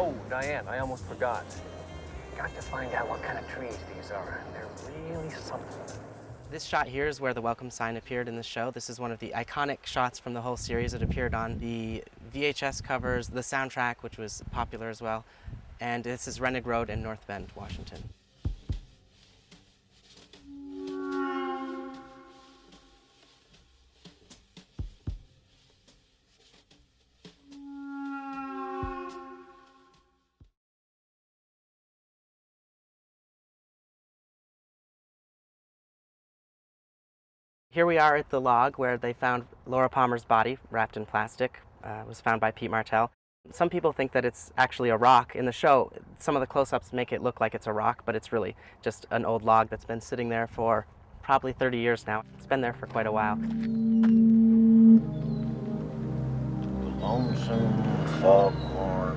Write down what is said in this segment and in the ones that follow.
Oh, Diane, I almost forgot. Got to find out what kind of trees these are. They're really something. This shot here is where the welcome sign appeared in the show. This is one of the iconic shots from the whole series. It appeared on the VHS covers, the soundtrack, which was popular as well. And this is Rennig Road in North Bend, Washington. Here we are at the log where they found Laura Palmer's body wrapped in plastic. It was found by Pete Martell. Some people think that it's actually a rock. In the show, some of the close-ups make it look like it's a rock, but it's really just an old log that's been sitting there for probably 30 years now. It's been there for quite a while. Lonesome foghorn.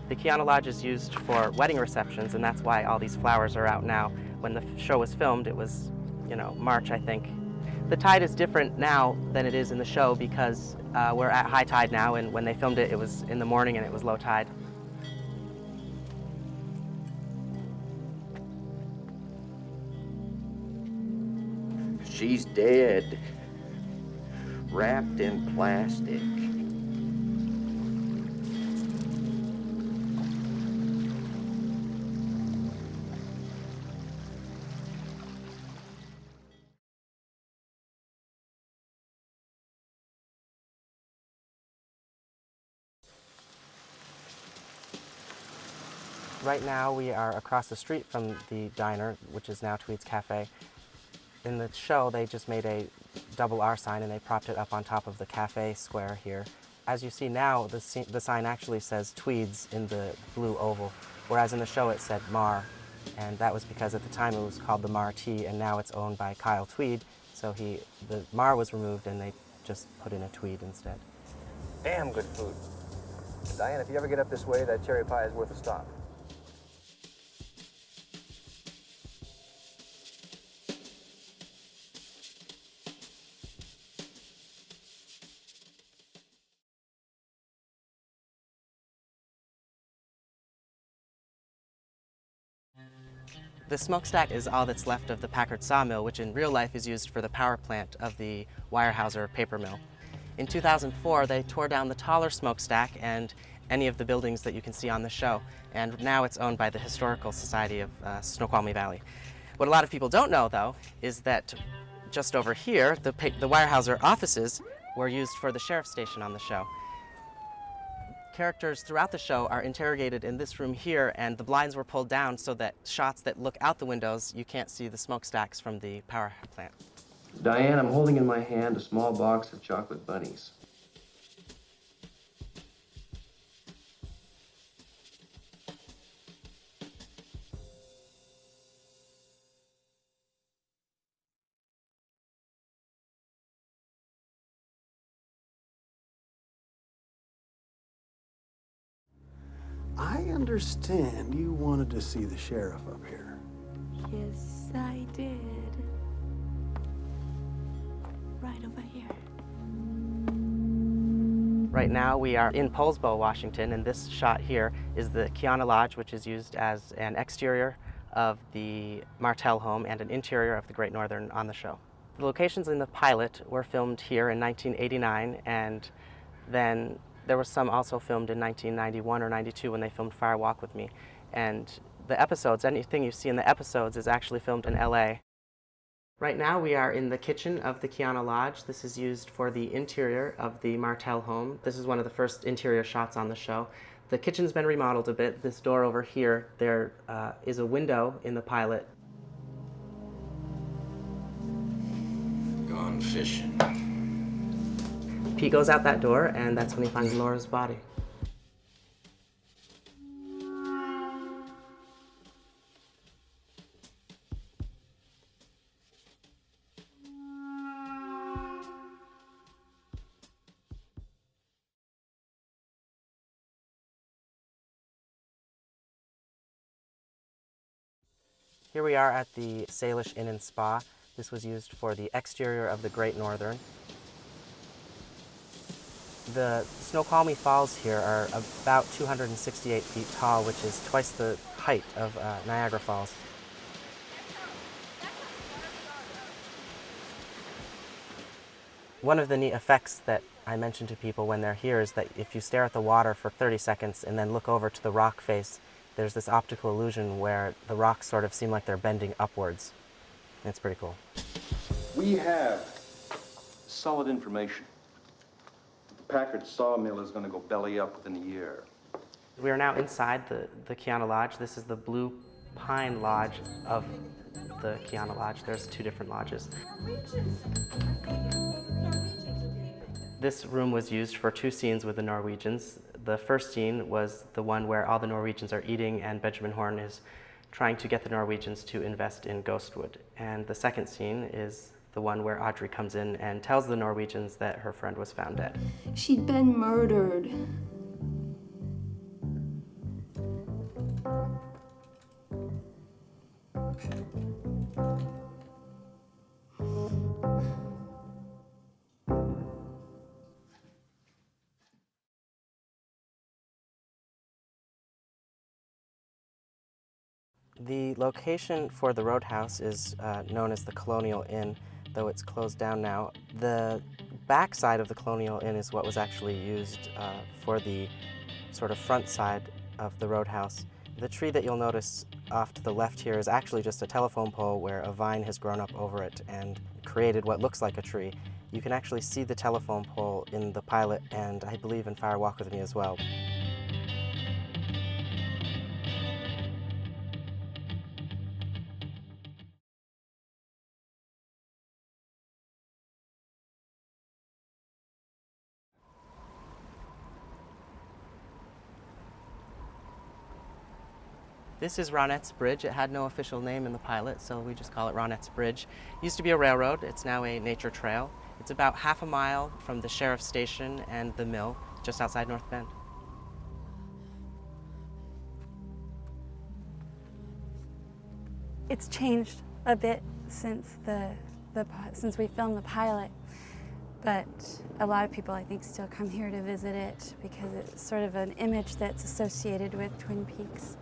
The Kiana Lodge is used for wedding receptions, and that's why all these flowers are out now. When the show was filmed, it was, March, I think. The tide is different now than it is in the show because we're at high tide now, and when they filmed it, it was in the morning and it was low tide. She's dead, wrapped in plastic. Right now we are across the street from the diner, which is now Tweed's Cafe. In the show, they just made a double R sign and they propped it up on top of the cafe square here. As you see now, the sign actually says Tweed's in the blue oval, whereas in the show it said Mar, and that was because at the time it was called the Mar Tea, and now it's owned by Kyle Tweed, so the Mar was removed and they just put in a Tweed instead. Damn good food. Diane, if you ever get up this way, that cherry pie is worth a stop. The smokestack is all that's left of the Packard sawmill, which in real life is used for the power plant of the Weyerhaeuser paper mill. In 2004, they tore down the taller smokestack and any of the buildings that you can see on the show, and now it's owned by the Historical Society of Snoqualmie Valley. What a lot of people don't know, though, is that just over here, the Weyerhaeuser offices were used for the sheriff's station on the show. Characters throughout the show are interrogated in this room here, and the blinds were pulled down so that shots that look out the windows, you can't see the smokestacks from the power plant. Diane, I'm holding in my hand a small box of chocolate bunnies. I understand you wanted to see the sheriff up here. Yes, I did. Right over here. Right now we are in Poulsbo, Washington, and this shot here is the Kiana Lodge, which is used as an exterior of the Martell home and an interior of the Great Northern on the show. The locations in the pilot were filmed here in 1989, and then there was some also filmed in 1991 or 92 when they filmed Fire Walk with Me. And the episodes, anything you see in the episodes is actually filmed in LA. Right now we are in the kitchen of the Kiana Lodge. This is used for the interior of the Martell home. This is one of the first interior shots on the show. The kitchen's been remodeled a bit. This door over here, there is a window in the pilot. Gone fishing. Pete goes out that door, and that's when he finds Laura's body. Here we are at the Salish Inn and Spa. This was used for the exterior of the Great Northern. The Snoqualmie Falls here are about 268 feet tall, which is twice the height of Niagara Falls. One of the neat effects that I mention to people when they're here is that if you stare at the water for 30 seconds and then look over to the rock face, there's this optical illusion where the rocks sort of seem like they're bending upwards. It's pretty cool. We have solid information. The Packard sawmill is going to go belly up within a year. We are now inside the Kiana Lodge. This is the Blue Pine Lodge of the Kiana Lodge. There's two different lodges. This room was used for two scenes with the Norwegians. The first scene was the one where all the Norwegians are eating and Benjamin Horne is trying to get the Norwegians to invest in Ghostwood. And the second scene is the one where Audrey comes in and tells the Norwegians that her friend was found dead. She'd been murdered. The location for the Roadhouse is known as the Colonial Inn, though it's closed down now. The back side of the Colonial Inn is what was actually used for the sort of front side of the Roadhouse. The tree that you'll notice off to the left here is actually just a telephone pole where a vine has grown up over it and created what looks like a tree. You can actually see the telephone pole in the pilot and I believe in Fire Walk With Me as well. This is Ronette's Bridge. It had no official name in the pilot, so we just call it Ronette's Bridge. It used to be a railroad. It's now a nature trail. It's about half a mile from the sheriff's station and the mill, just outside North Bend. It's changed a bit since since we filmed the pilot, but a lot of people I think still come here to visit it because it's sort of an image that's associated with Twin Peaks.